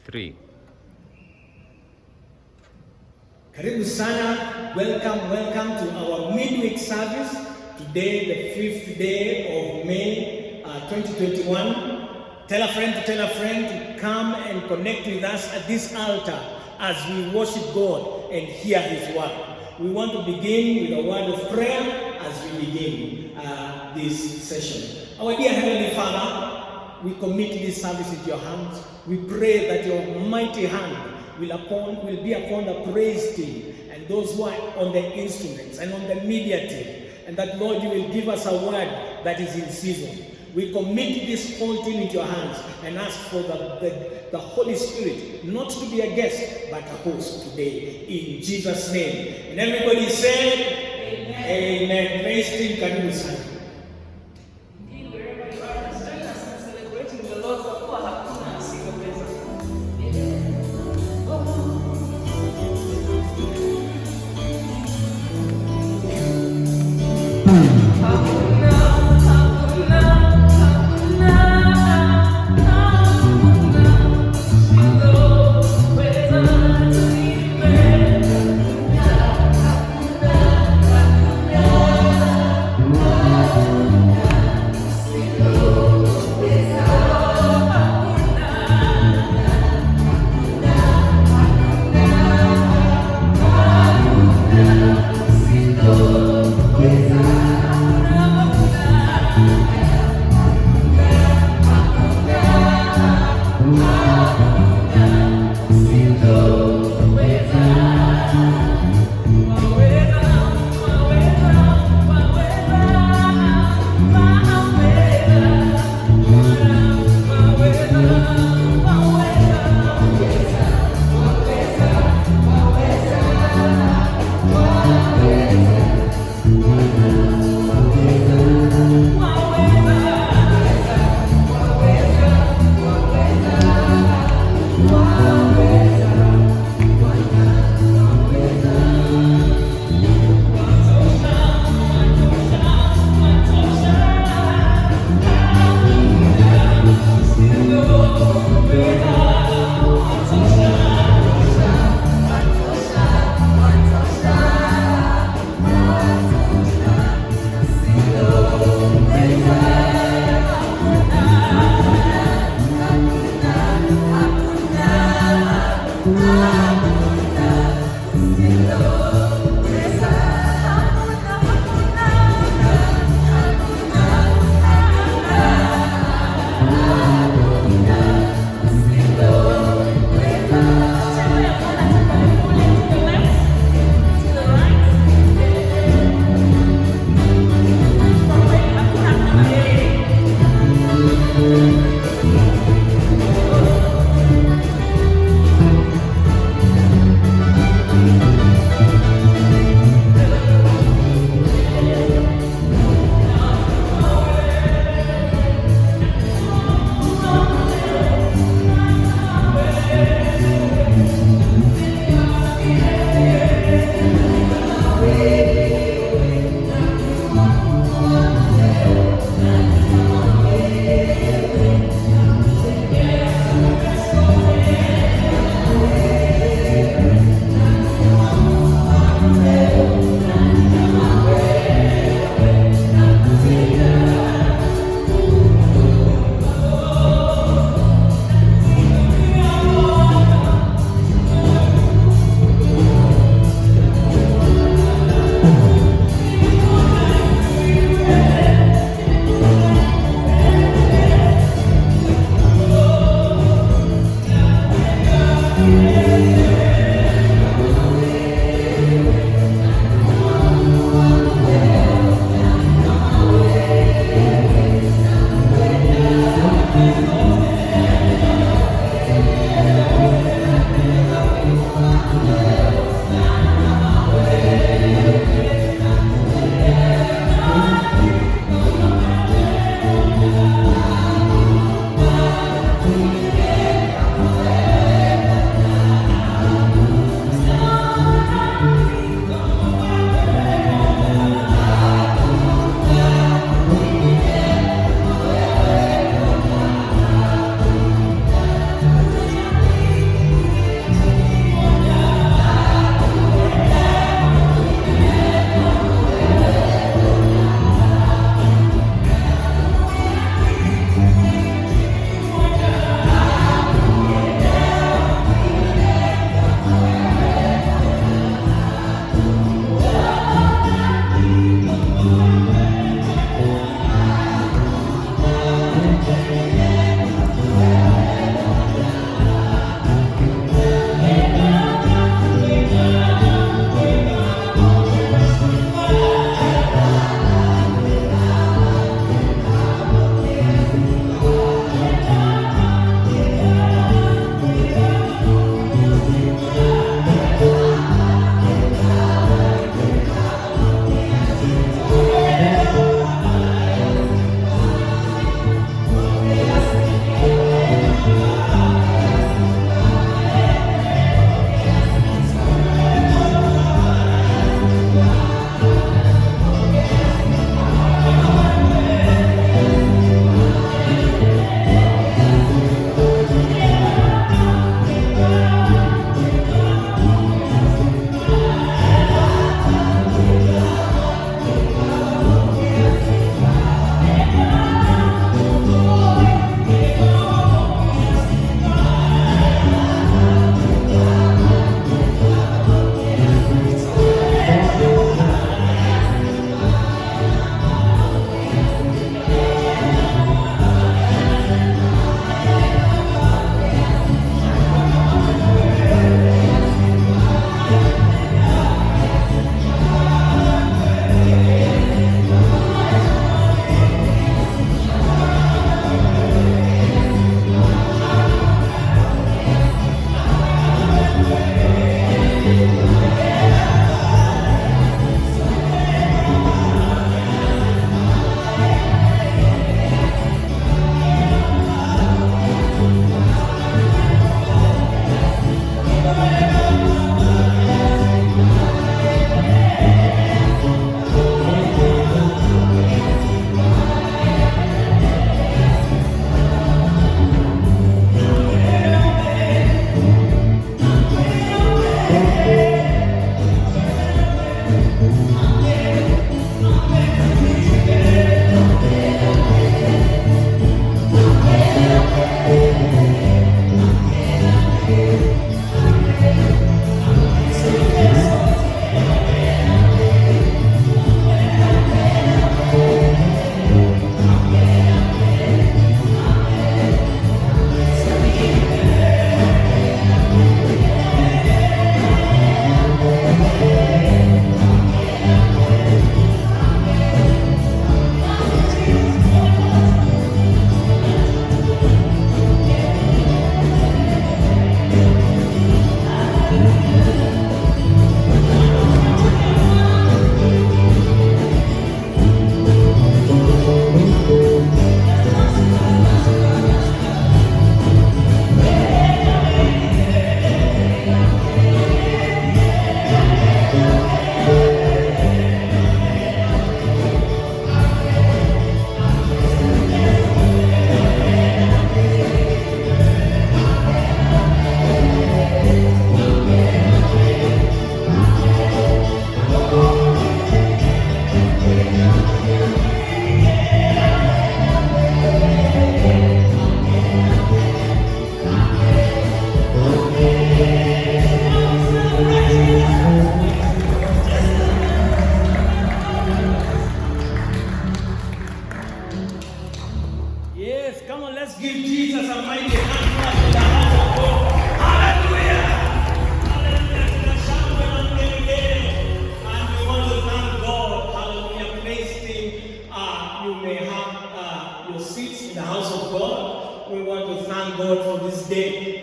3. Karibu sana. Welcome to our midweek service. Today, the 5th day of May 2021. Tell a friend to come and connect with us at this altar as we worship God and hear His word. We want to begin with a word of prayer as we begin this session. Our dear Heavenly Father, we commit this service into your hands. We pray that your mighty hand will be upon the praise team and those who are on the instruments and on the media team, and that, Lord, you will give us a word that is in season. We commit this whole team into your hands and ask for the Holy Spirit not to be a guest but a host today, in Jesus' name. And everybody said, Amen. Praise team, karibu sana.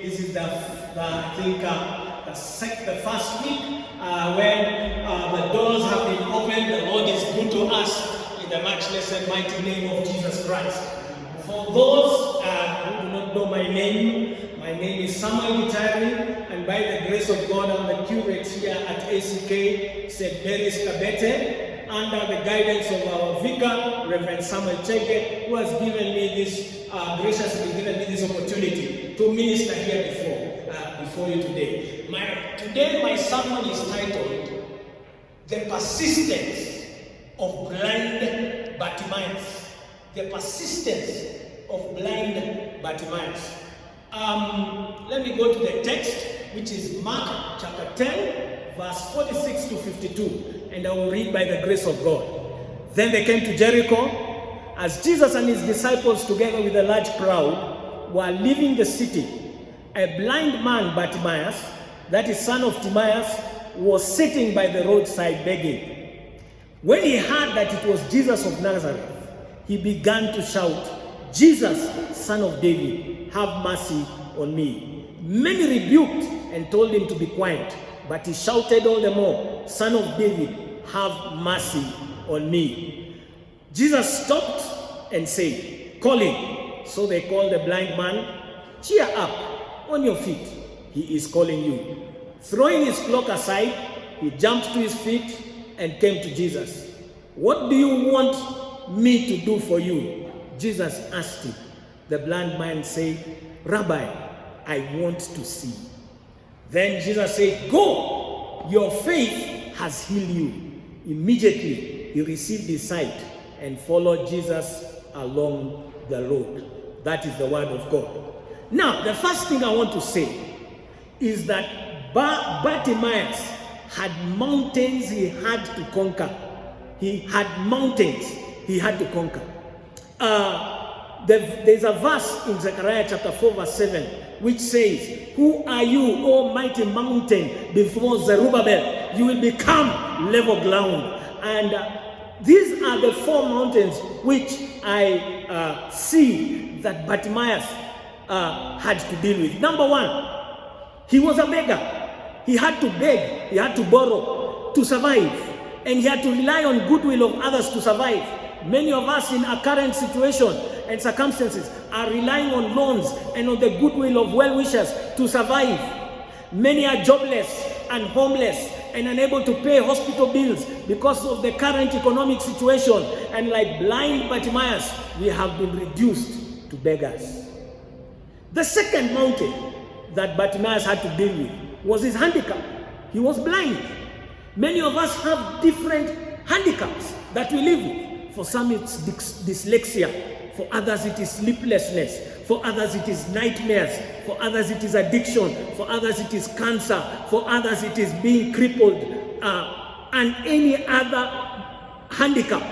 this is the first week when the doors have been opened. The Lord is good to us in the matchless and mighty name of Jesus Christ. For those who do not know my name is Samuel Gitari, and by the grace of God, I'm the curate here at ACK St. Mary's Kabete, under the guidance of our vicar, Reverend Samuel Chege, who has given me this, graciously given me this opportunity to minister here before you today. Today my sermon is titled, The Persistence of Blind Bartimaeus. The Persistence of Blind Bartimaeus. Let me go to the text, which is Mark chapter 10, verse 46 to 52, and I will read by the grace of God. Then they came to Jericho. As Jesus and his disciples, together with a large crowd, were leaving the city, a blind man, Bartimaeus, that is son of Timaeus, was sitting by the roadside begging. When he heard that it was Jesus of Nazareth, he began to shout, Jesus, son of David, have mercy on me. Many rebuked and told him to be quiet, but he shouted all the more, Son of David, have mercy on me. Jesus stopped and said, Call him. So they called the blind man. Cheer up, on your feet, he is calling you. Throwing his cloak aside, he jumped to his feet and came to Jesus. What do you want me to do for you? Jesus asked him. The blind man said, Rabbi, I want to see. Then Jesus said, Go, your faith has healed you. Immediately he received his sight and followed Jesus along the road. That is the word of God. Now, the first thing I want to say is that Bartimaeus had mountains he had to conquer. He had mountains he had to conquer. There's a verse in Zechariah chapter 4 verse 7 which says, Who are you, O mighty mountain, before Zerubbabel? You will become level ground. And these are the four mountains which I see that Bartimaeus had to deal with. Number one, he was a beggar. He had to beg, he had to borrow to survive, and he had to rely on goodwill of others to survive. Many of us in our current situation and circumstances are relying on loans and on the goodwill of well-wishers to survive. Many are jobless and homeless and unable to pay hospital bills because of the current economic situation. And like blind Bartimaeus, we have been reduced to beggars. The second mountain that Bartimaeus had to deal with was his handicap. He was blind. Many of us have different handicaps that we live with. For some it's dyslexia, for others it is sleeplessness, for others it is nightmares, for others it is addiction, for others it is cancer, for others it is being crippled, and any other handicap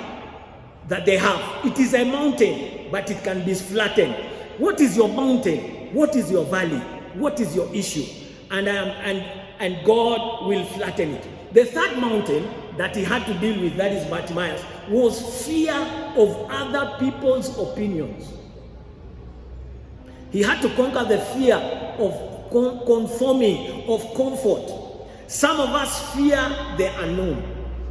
that they have. It is a mountain, but it can be flattened. What is your mountain? What is your valley? What is your issue? And God will flatten it. The third mountain that he had to deal with, that is Bartimaeus, was fear of other people's opinions. He had to conquer the fear of conforming, of comfort. Some of us fear the unknown.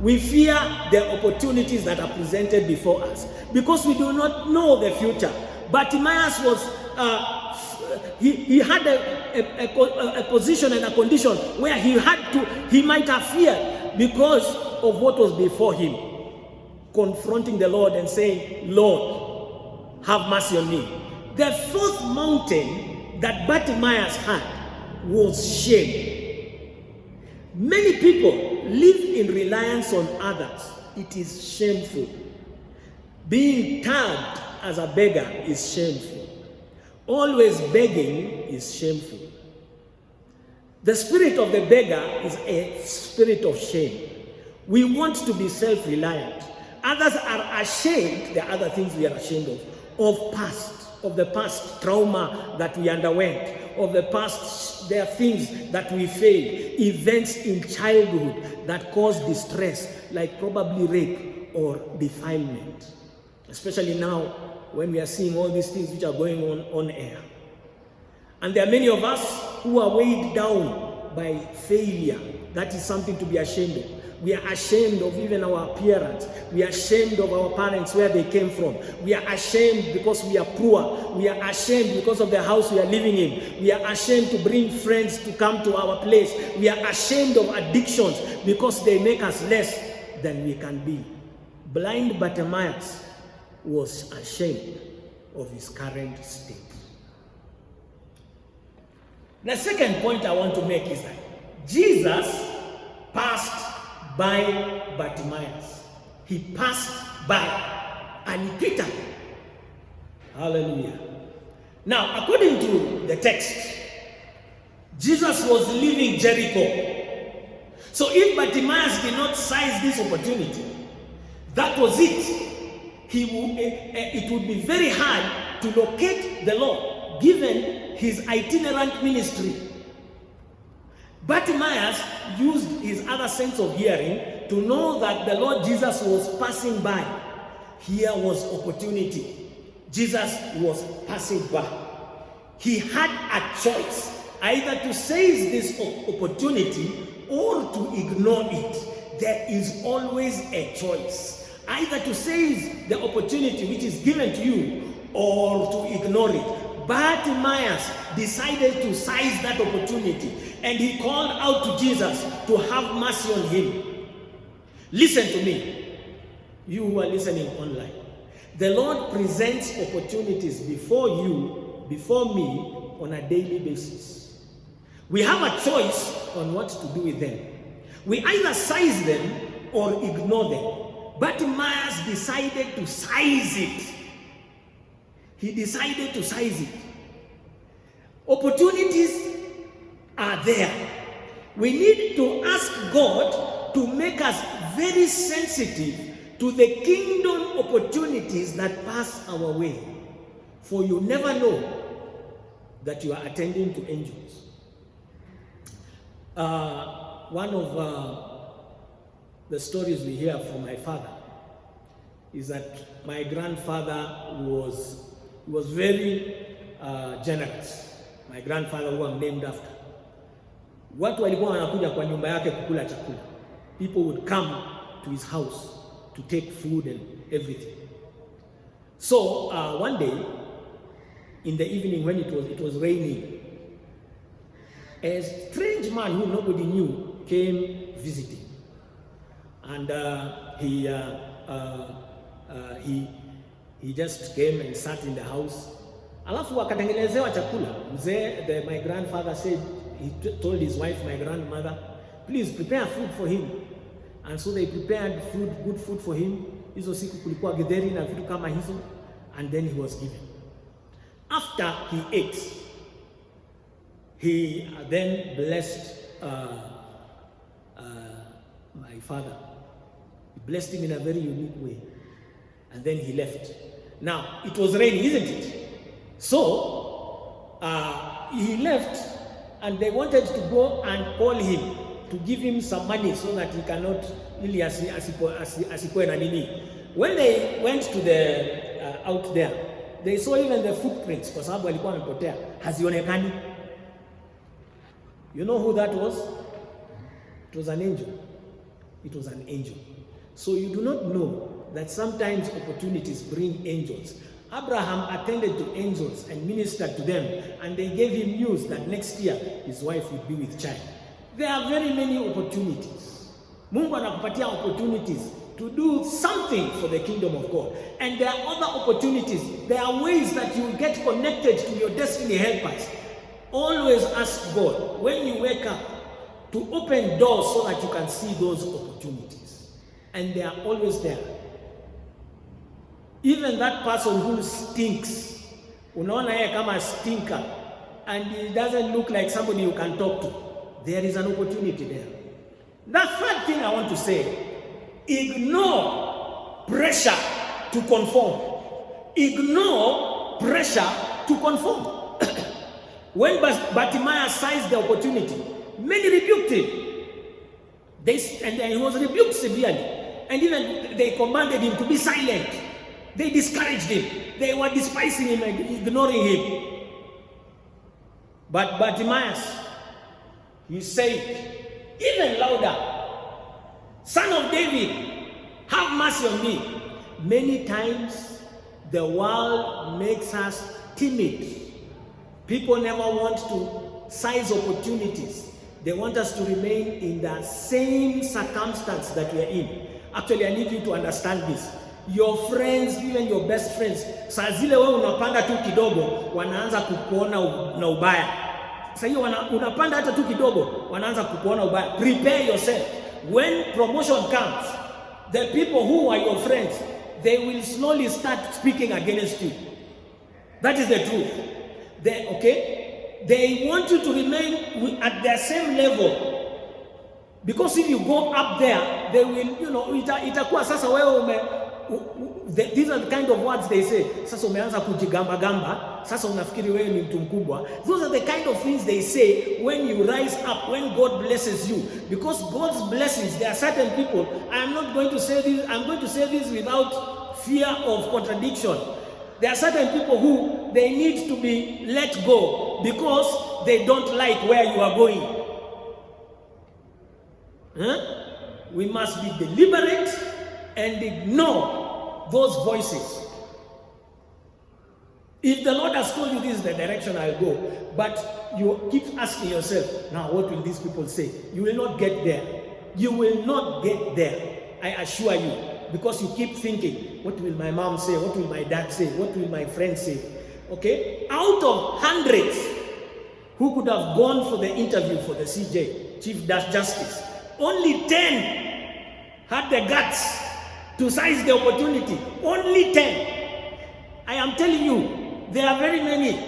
We fear the opportunities that are presented before us because we do not know the future. Bartimaeus was he had a position and a condition where he might have feared because of what was before him, confronting the Lord and saying, Lord, have mercy on me. The fourth mountain that Bartimaeus had was shame. Many people live in reliance on others. It is shameful. Being tagged as a beggar is shameful. Always begging is shameful. The spirit of the beggar is a spirit of shame. We want to be self-reliant. Others are ashamed. There are other things we are ashamed of the past trauma that we underwent, of the past, there are things that we failed, events in childhood that caused distress, like probably rape or defilement. Especially now, when we are seeing all these things which are going on air. And there are many of us who are weighed down by failure. That is something to be ashamed of. We are ashamed of even our appearance. We are ashamed of our parents, where they came from. We are ashamed because we are poor. We are ashamed because of the house we are living in. We are ashamed to bring friends to come to our place. We are ashamed of addictions because they make us less than we can be. Blind Bartimaeus was ashamed of his current state. The second point I want to make is that Jesus passed by Bartimaeus. He passed by and he quitted. Hallelujah. Now, according to the text, Jesus was leaving Jericho. So if Bartimaeus did not seize this opportunity, that was it. It would be very hard to locate the Lord, given his itinerant ministry. Bartimaeus used his other sense of hearing to know that the Lord Jesus was passing by. Here was opportunity. Jesus was passing by. He had a choice, either to seize this opportunity or to ignore it. There is always a choice, either to seize the opportunity which is given to you or to ignore it. Bartimaeus decided to seize that opportunity, and he called out to Jesus to have mercy on him. Listen to me, you who are listening online. The Lord presents opportunities before you, before me, on a daily basis. We have a choice on what to do with them. We either seize them or ignore them. Bartimaeus decided to seize it. He decided to seize it. Opportunities are there. We need to ask God to make us very sensitive to the kingdom opportunities that pass our way. For you never know that you are attending to angels. One of the stories we hear from my father is that my grandfather was very generous. My grandfather, who I'm named after. Watu walikuwa wanakuja kwa nyumba yake kukula chakula. People would come to his house to take food and everything. So one day, in the evening when it was raining, a strange man who nobody knew came visiting, and he just came and sat in the house. Alafu akatengenezewa chakula. Mzee, my grandfather said, he told his wife, my grandmother, please prepare food for him. And so they prepared food, good food for him. Hizo siku kulikuwa githeri na vitu kama hizo, and then he was given. After he ate, he then blessed my father. He blessed him in a very unique way, and then he left. Now, it was raining, isn't it? So, he left, and they wanted to go and call him to give him some money so that he cannot really asikuwe na nini. When they went to the out there, they saw even the footprints, kwa sababu alikuwa amepotea, hazionekani. You know who that was? It was an angel. It was an angel. So you do not know that sometimes opportunities bring angels. Abraham attended to angels and ministered to them, and they gave him news that next year his wife would be with child. There are very many opportunities. Mungu anakupatia opportunities to do something for the kingdom of God. And there are other opportunities. There are ways that you get connected to your destiny helpers. Always ask God, when you wake up, to open doors so that you can see those opportunities. And they are always there. Even that person who stinks, unaona yeye kama stinker, and he doesn't look like somebody you can talk to, there is an opportunity there. The third thing I want to say, ignore pressure to conform. Ignore pressure to conform. When Bartimaeus seized the opportunity, many rebuked him. And he was rebuked severely. And even they commanded him to be silent. They discouraged him. They were despising him and ignoring him. But Bartimaeus, he said, even louder, Son of David, have mercy on me. Many times the world makes us timid. People never want to seize opportunities. They want us to remain in the same circumstance that we are in. Actually, I need you to understand this. Your friends, even your best friends, saa zile wewe unapanda tu kidogo, wanaanza kukuona na ubaya. Sasa hiyo unapanda hata tu kidogo, wanaanza kukuona ubaya. Prepare yourself. When promotion comes, the people who are your friends, they will slowly start speaking against you. That is the truth. They want you to remain at their same level. Because if you go up there, they will, itakuwa sasa wewe these are the kind of words they say. Sasa umeanza kujigamba gamba, sasa unafikiri wewe ni mtu mkubwa. Those are the kind of things they say when you rise up, when God blesses you. Because God's blessings, there are certain people, I'm going to say this without fear of contradiction. There are certain people who they need to be let go because they don't like where you are going. We must be deliberate and ignore those voices. If the Lord has told you this is the direction I'll go, but you keep asking yourself, now what will these people say? You will not get there. You will not get there, I assure you, because you keep thinking, what will my mom say? What will my dad say? What will my friends say? Okay? Out of hundreds who could have gone for the interview for the CJ, Chief Justice, only 10 had the guts to seize the opportunity. Only 10. I am telling you, there are very many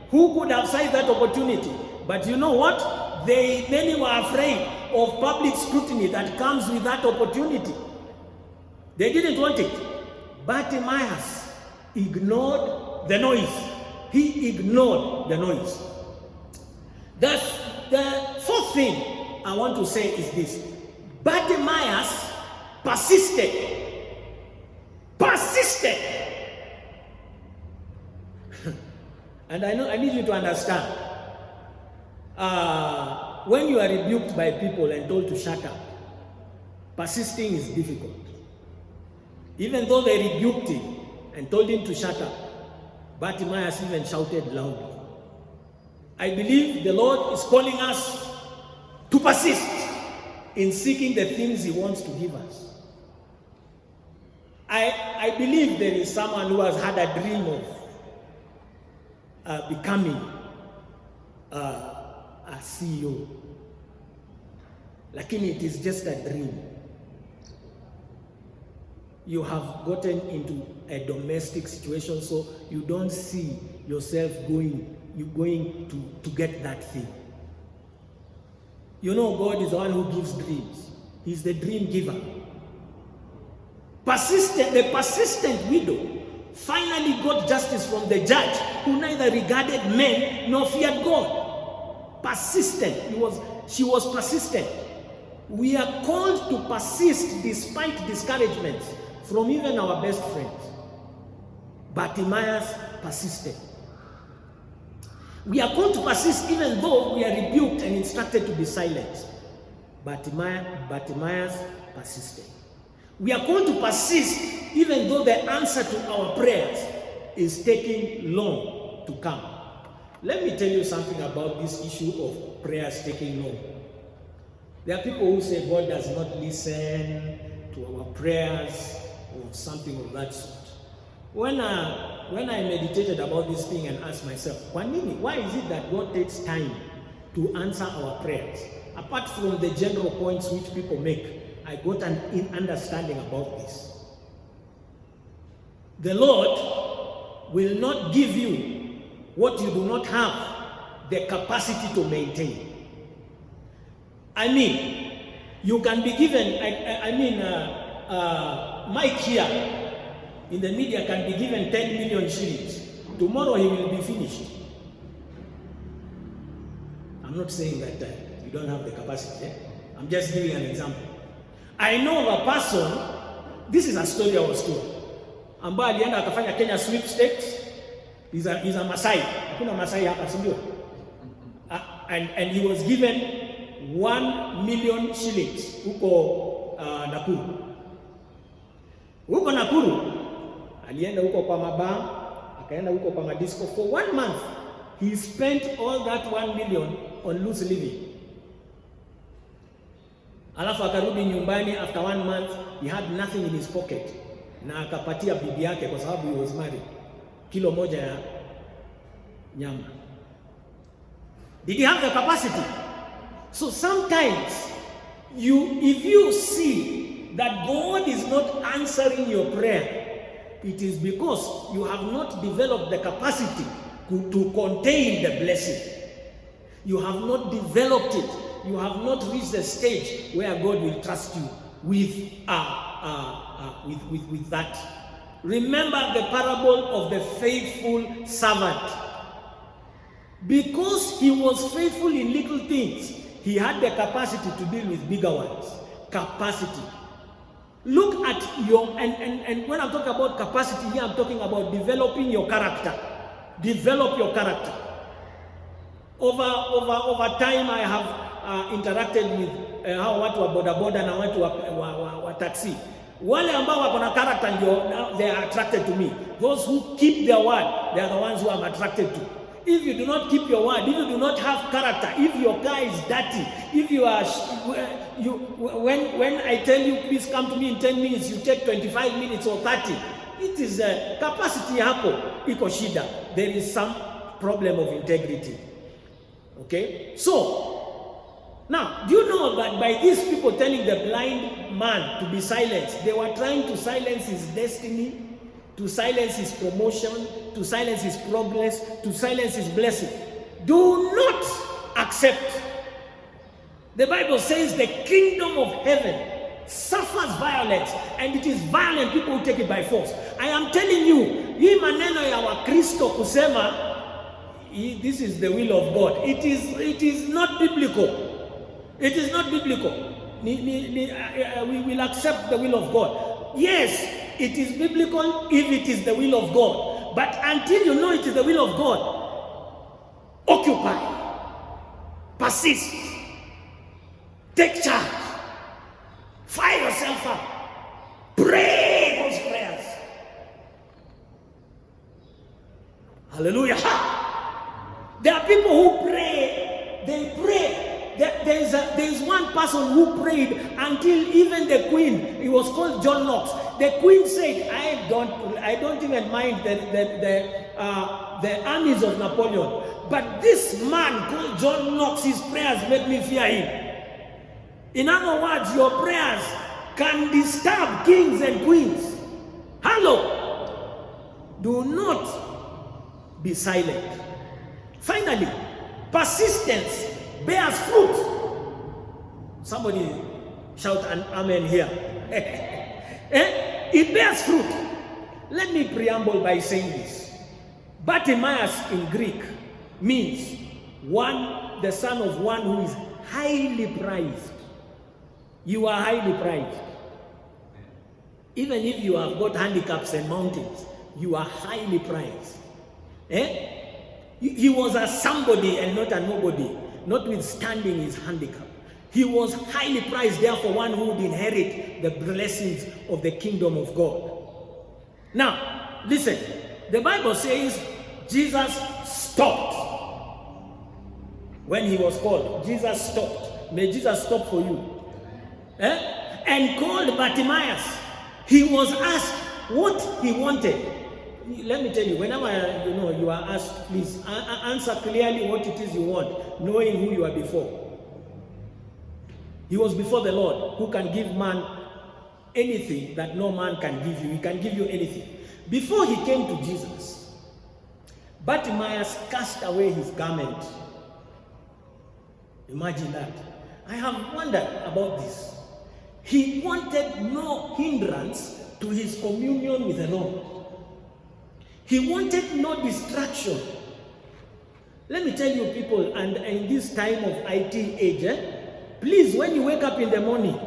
who could have seized that opportunity. But you know what? Many were afraid of public scrutiny that comes with that opportunity. They didn't want it. Bartimaeus ignored the noise. He ignored the noise. The fourth thing I want to say is this. Bartimaeus persisted. And I need you to understand. When you are rebuked by people and told to shut up, persisting is difficult. Even though they rebuked him and told him to shut up, Bartimaeus even shouted loudly. I believe the Lord is calling us to persist in seeking the things He wants to give us. I believe there is someone who has had a dream of becoming a CEO. Lakini it is just a dream. You have gotten into a domestic situation, so you don't see yourself going to get that thing. You know, God is the one who gives dreams. He's the dream giver. The persistent widow finally got justice from the judge, who neither regarded men nor feared God. Persistent. She was persistent. We are called to persist despite discouragements from even our best friends. Bartimaeus persisted. We are called to persist even though we are rebuked and instructed to be silent. Bartimaeus persisted. We are called to persist even though the answer to our prayers is taking long to come. Let me tell you something about this issue of prayers taking long. There are people who say God does not listen to our prayers or something of that sort. When I meditated about this thing and asked myself, why is it that God takes time to answer our prayers? Apart from the general points which people make, I got an understanding about this. The Lord will not give you what you do not have the capacity to maintain. I mean, you can be given, Mike here in the media can be given 10 million shillings. Tomorrow he will be finished. I'm not saying that you don't have the capacity. I'm just giving an example. I know of a person, this is a story I was told, ambaye alienda akafanya Kenya sweepstakes. He's a Masai. Hakuna Masai hapa, si ndio? and he was given 1 million shillings huko Nakuru. Huko Nakuru alienda huko kwa mabaa, akaenda huko kwa madisco. For 1 month he spent all that 1 million on loose living. Alafu akarudi nyumbani after 1 month, he had nothing in his pocket, na akapatia bibi yake, kwa sababu he was married, kilo moja ya nyama. Did he have the capacity? So sometimes if you see that God is not answering your prayer, it is because you have not developed the capacity to contain the blessing. You have not developed it. You have not reached the stage where God will trust you with that. Remember the parable of the faithful servant. Because he was faithful in little things, he had the capacity to deal with bigger ones. Capacity. Look at your, and when I'm talking about capacity here, I'm talking about developing your character. Develop your character. Over time, I have interacted with hao watu wa bodaboda na watu wa taxi. Wale ambao wako na character ndio, they are attracted to me. Those who keep their word, they are the ones who I'm attracted to. If you do not keep your word, if you do not have character, if your car is dirty, if you are when I tell you please come to me in 10 minutes, you take 25 minutes or 30, it is capacity hapo iko shida. There is some problem of integrity. Okay? So, now, do you know that by these people telling the blind man to be silenced, they were trying to silence his destiny, to silence his promotion, to silence his progress, to silence his blessing. Do not accept. The Bible says the kingdom of heaven suffers violence, and it is violent people who take it by force. I am telling you, hii maneno ya Wakristo kusema this is the will of God, it is not biblical. It is not biblical. We will accept the will of God. Yes, it is biblical if it is the will of God. But until you know it is the will of God, occupy, persist, take charge, fire yourself up, pray those prayers. Hallelujah. There are people who pray, they pray. There is one person who prayed until even the queen, he was called John Knox. The queen said, I don't even mind the armies of Napoleon, but this man called John Knox, his prayers made me fear him. In other words, your prayers can disturb kings and queens. Hello. Do not be silent. Finally, persistence bears fruit. Somebody shout an amen here. It bears fruit. Let me preamble by saying this. Bartimaeus in Greek means one, the son of one who is highly prized. You are highly prized. Even if you have got handicaps and mountains, you are highly prized. He was a somebody and not a nobody, notwithstanding his handicap. He was highly prized, therefore one who would inherit the blessings of the kingdom of God. Now, listen, the Bible says Jesus stopped. When he was called, Jesus stopped. May Jesus stop for you. And called Bartimaeus. He was asked what he wanted. Let me tell you, whenever you are asked, please answer clearly what it is you want, knowing who you are before. He was before the Lord, who can give man anything that no man can give you. He can give you anything. Before he came to Jesus, Bartimaeus cast away his garment. Imagine that. I have wondered about this. He wanted no hindrance to his communion with the Lord. He wanted no distraction. Let me tell you people, and in this time of IT age, please, when you wake up in the morning,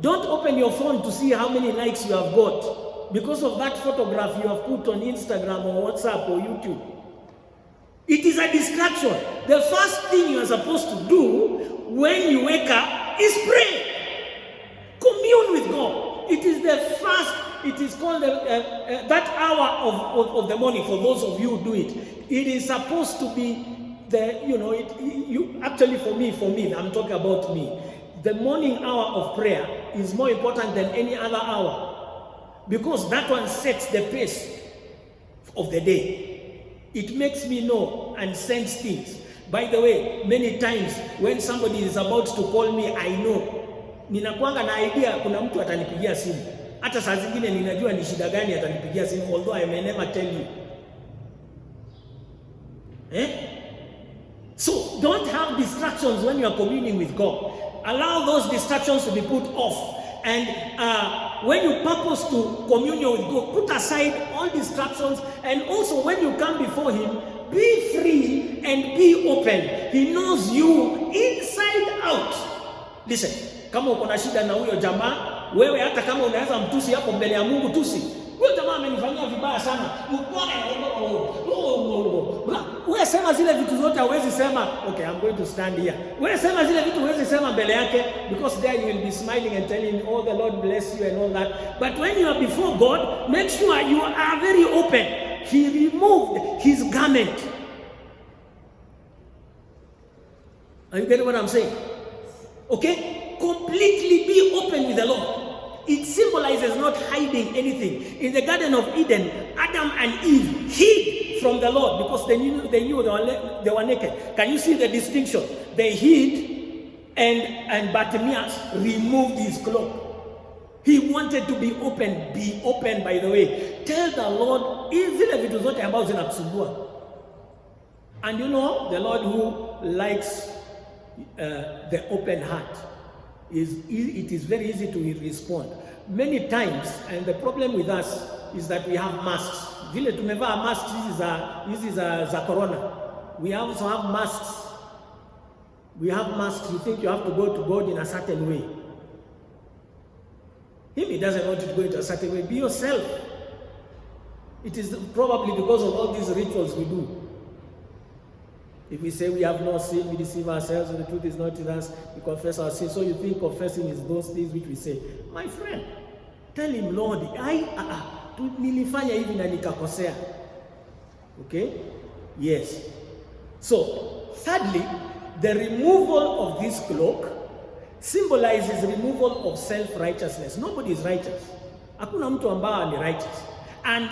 don't open your phone to see how many likes you have got because of that photograph you have put on Instagram or WhatsApp or YouTube. It is a distraction. The first thing you are supposed to do when you wake up is pray. Commune with God. It is the first, it is called that hour of the morning. For those of you who do it, it is supposed to be actually for me, I'm talking about me. The morning hour of prayer is more important than any other hour, because that one sets the pace of the day. It makes me know and sense things. By the way, many times when somebody is about to call me, I know. Ninakuanga na idea kuna mtu atanipigia simu. Hata saa zingine ninajua ni shida gani atanipigia simu, although I may never tell you. So don't have distractions when you are communing with God. Allow those distractions to be put off. And when you purpose to commune with God, put aside all distractions. And also when you come before Him, be free and be open. He knows you inside out. Listen, kama uko na shida na huyo jamaa, wewe hata kama unaweza mtusi hapo mbele ya Mungu, tusi. Huyo jamaa amenifanyia vibaya sana. Wewe sema zile vitu zote huwezi sema, okay, I'm going to stand here. Wewe sema zile vitu huwezi sema mbele yake, because there you will be smiling and telling him, oh, the Lord bless you and all that. But when you are before God, make sure you are very open. He removed his garment. Are you getting what I'm saying? Okay? Completely be open with the Lord. It symbolizes not hiding anything. In the Garden of Eden, Adam and Eve hid from the Lord because they knew they were naked. Can you see the distinction? They hid, and Bartimaeus removed his cloak. He wanted to be open. Be open, by the way. Tell the Lord, zile vitu zote ambazo zinakusumbua. And you know, the Lord who likes the open heart, it is very easy to respond. Many times, and the problem with us is that we have masks. Vile tumevaa masks hizi za corona. We also have masks. We have masks. You think you have to go to God in a certain way. He doesn't want you to go into a certain way. Be yourself. It is probably because of all these rituals we do. If we say we have no sin, we deceive ourselves, and the truth is not in us, we confess our sin. So you think confessing is those things which we say. My friend, tell him, Lord, nilifanya hivi na nikakosea. Okay? Yes. So, thirdly, the removal of this cloak symbolizes removal of self-righteousness. Nobody is righteous. Hakuna mtu ambaye ni righteous. And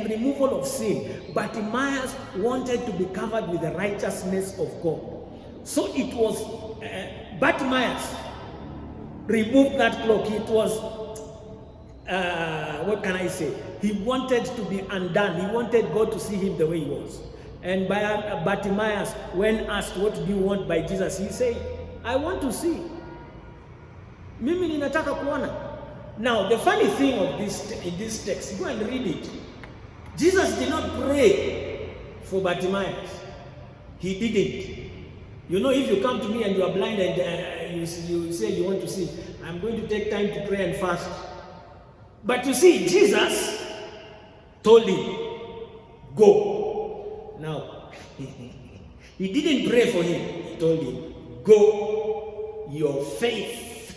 removal of sin. Bartimaeus wanted to be covered with the righteousness of God. So it was Bartimaeus removed that cloak. It was, what can I say? He wanted to be undone. He wanted God to see him the way he was. And by Bartimaeus, when asked, what do you want by Jesus? He said, I want to see. Mimi ninataka kuona. Now, the funny thing of in this text, go and read it. Jesus did not pray for Bartimaeus. He didn't. You know, if you come to me and you are blind and you say you want to see, I'm going to take time to pray and fast. But you see, Jesus told him, go. Now, he didn't pray for him. He told him, go, your faith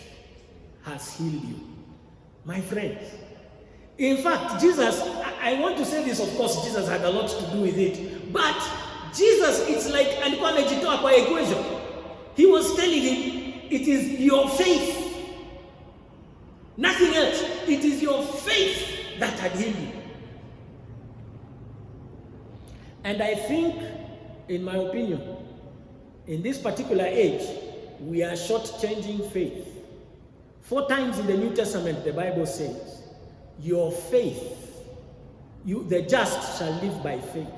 has healed you. My friends, in fact, Jesus, I want to say this, of course, Jesus had a lot to do with it, but Jesus, it's like alikuwa amejitoa kwa equation. He was telling him, it is your faith, nothing else. It is your faith that had healed you. And I think, in my opinion, in this particular age, we are shortchanging faith. 4 times in the New Testament, the Bible says, your faith, the just shall live by faith.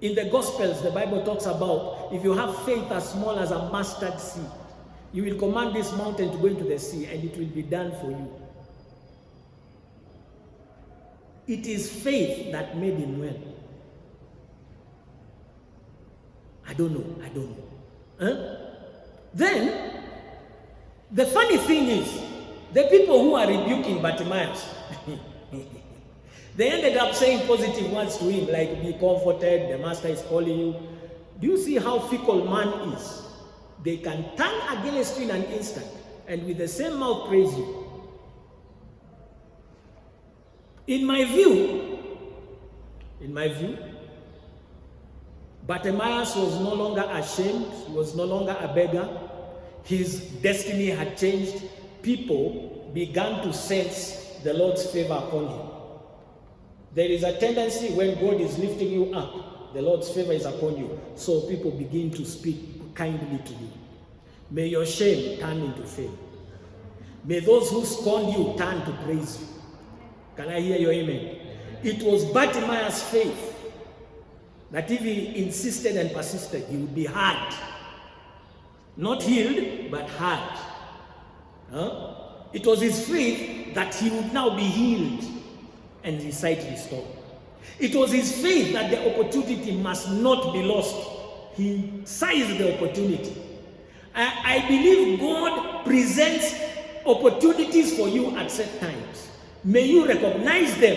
In the Gospels, the Bible talks about, if you have faith as small as a mustard seed, you will command this mountain to go into the sea, and it will be done for you. It is faith that made him well. I don't know. Huh? Then, the funny thing is, the people who are rebuking Bartimaeus, They ended up saying positive words to him, like, be comforted, the master is calling you. Do you see how fickle man is? They can turn against you in an instant, and with the same mouth praise you. In my view, Bartimaeus was no longer ashamed. He was no longer a beggar. His destiny had changed. People began to sense the Lord's favor upon him. There is a tendency when God is lifting you up, the Lord's favor is upon you. So people begin to speak kindly to you. May your shame turn into fame. May those who scorned you turn to praise you. Can I hear your amen? It was Bartimaeus' faith that if he insisted and persisted, he would be heard. Not healed, but heard. It was his faith that he would now be healed and his sight restored. It was his faith that the opportunity must not be lost. He seized the opportunity. I believe God presents opportunities for you at set times. May you recognize them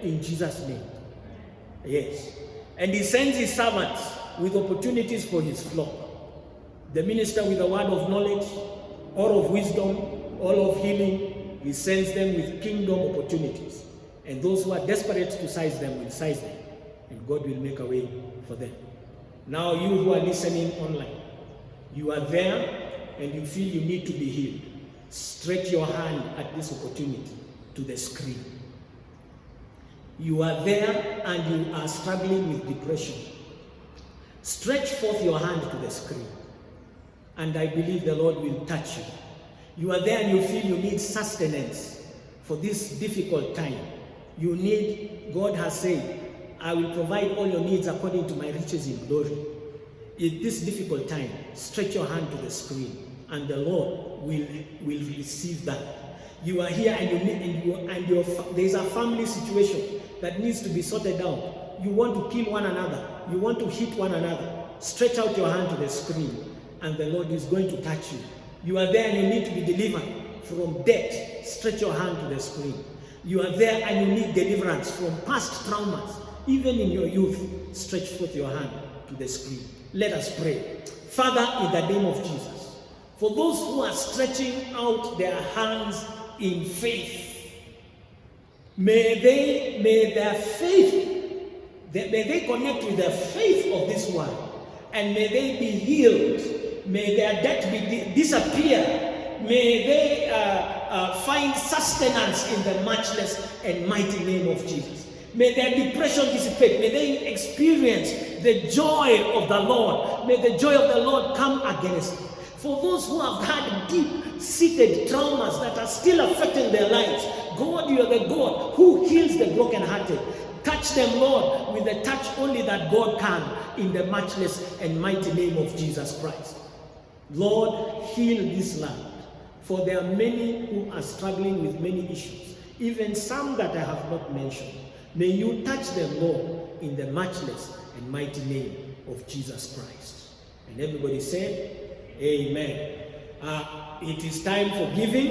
in Jesus' name. Yes. And he sends his servants with opportunities for his flock. The minister with a word of knowledge, or of wisdom, or of healing, he sends them with kingdom opportunities. And those who are desperate to seize them will seize them. And God will make a way for them. Now you who are listening online, you are there and you feel you need to be healed. Stretch your hand at this opportunity to the screen. You are there and you are struggling with depression. Stretch forth your hand to the screen. And I believe the Lord will touch you. You are there and you feel you need sustenance for this difficult time. You need, God has said, I will provide all your needs according to my riches in glory. In this difficult time, stretch your hand to the screen and the Lord will receive that. You are here and there's a family situation that needs to be sorted out. You want to kill one another. You want to hit one another. Stretch out your hand to the screen and the Lord is going to touch you. You are there and you need to be delivered from death. Stretch your hand to the screen. You are there and you need deliverance from past traumas. Even in your youth, stretch forth your hand to the screen. Let us pray. Father, in the name of Jesus, for those who are stretching out their hands in faith, may they connect with the faith of this world, and may they be healed. May their debt disappear. May they find sustenance in the matchless and mighty name of Jesus. May their depression dissipate. May they experience the joy of the Lord. May the joy of the Lord come against them. For those who have had deep-seated traumas that are still affecting their lives, God, you are the God who heals the brokenhearted. Touch them, Lord, with the touch only that God can, in the matchless and mighty name of Jesus Christ. Lord, heal this land, for there are many who are struggling with many issues, even some that I have not mentioned. May you touch them, Lord, in the matchless and mighty name of Jesus Christ. And everybody said, Amen. It is time for giving.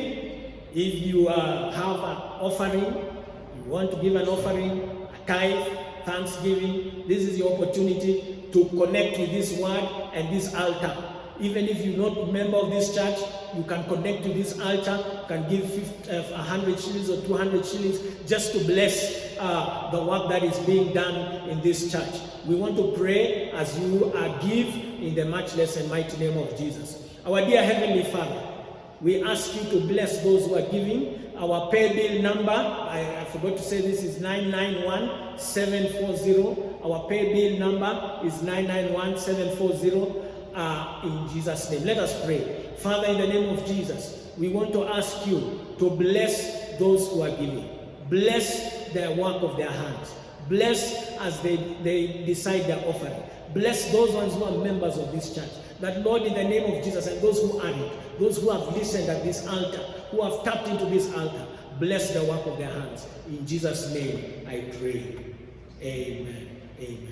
If you have an offering, you want to give an offering, a tithe, thanksgiving, this is your opportunity to connect with this word and this altar. Even if you're not a member of this church, you can connect to this altar. You can give 100 shillings or 200 shillings just to bless the work that is being done in this church. We want to pray as you give in the matchless and mighty name of Jesus. Our dear Heavenly Father, we ask you to bless those who are giving. Our pay bill number, I forgot to say this, is 991740. Our pay bill number is 991740. In Jesus' name. Let us pray. Father, in the name of Jesus, we want to ask you to bless those who are giving. Bless the work of their hands. Bless as they decide their offering. Bless those ones who are members of this church. That, Lord, in the name of Jesus, and those who aren't, those who have listened at this altar, who have tapped into this altar, bless the work of their hands. In Jesus' name I pray. Amen. Amen.